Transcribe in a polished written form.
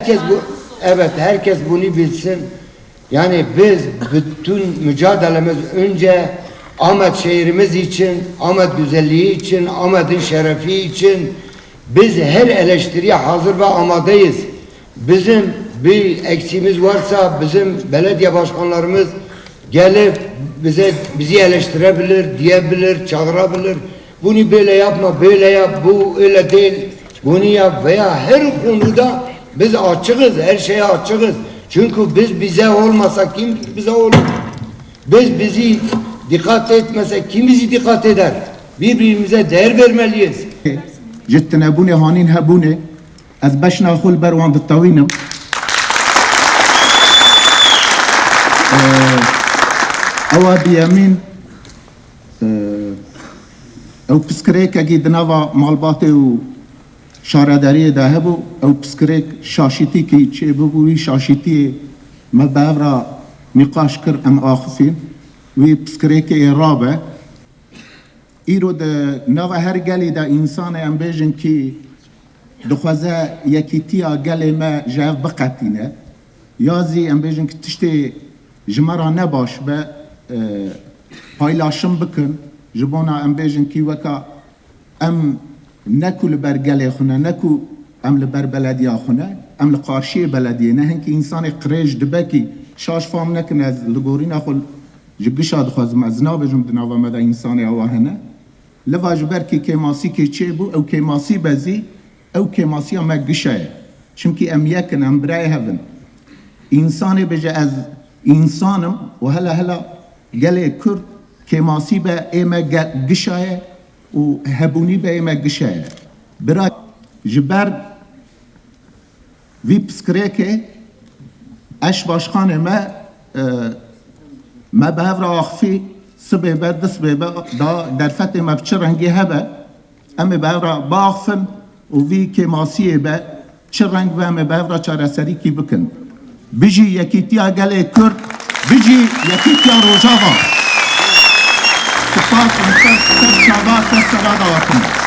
herkes bu, evet, herkes bunu bilsin. Yani biz bütün mücadelemiz önce Ahmet şehrimiz için, Ahmet güzelliği için, Ahmet'in şerefi için biz her eleştiriye hazır ve amadayız. Bizim bir eksiğimiz varsa bizim belediye başkanlarımız gelip bizi eleştirebilir, diyebilir, çağırabilir. Bunu böyle yapma, böyle yap, bu öyle değil, bunu yap veya her konuda biz açığız, her şeye açığız. Çünkü biz bize olmasak kim bize olur? Biz bizi dikkat etmesek kim bizi dikkat eder? Birbirimize değer vermeliyiz. جتنابوني هانين هبوني از بشنا خول بروان الطوينم اوا بيامين او بسكريك اجي دنافا مالباتي و شارداري دهبو او بسكريك شاشيتي كي تشيبو شاشيتي ما بابرا نقاش كر ام اخفين وي بسكريك رابع ایرو ده نو هر گلی ده انسان ام بیجن کی دخوازه یکیتیا گلی ما جاو بقتینه یازی ام بیجن که تشتی جمرا نباش به پایلاشم بکن جبونا ام بیجن کی وکا ام نکو لبر گلی خونه نکو ام لبر بلدیا خونه ام لقارشی بلدیه نه هنکی انسان قریج دبکی شاش فام نکن از لگورین اخول جگشا دخوازم از نابجم دناوا مده انسان اواهنه لواجبر کی کماسی کی چه بو او کماسی بزی او کماسی ما گشه چونکی ام یکن ام برای هفن انسان بجه از انسانم و هلا گله کرد کماسی به ایما گشه و هبونی به ایما گشه برای جبر وی پسکره که اش باشخانه ما به هفر آخفی سبه بعد سبه دا در فتح ما بچه رنگی هبه اما به هفر باخفن و وی که ماسیه به چه رنگ به اما به هفر چاره سری کی بکن بجی یکیتیا گله کرد بجی یکیتیا روژاوا سپاس انسان سر چابا سر سرادا وکن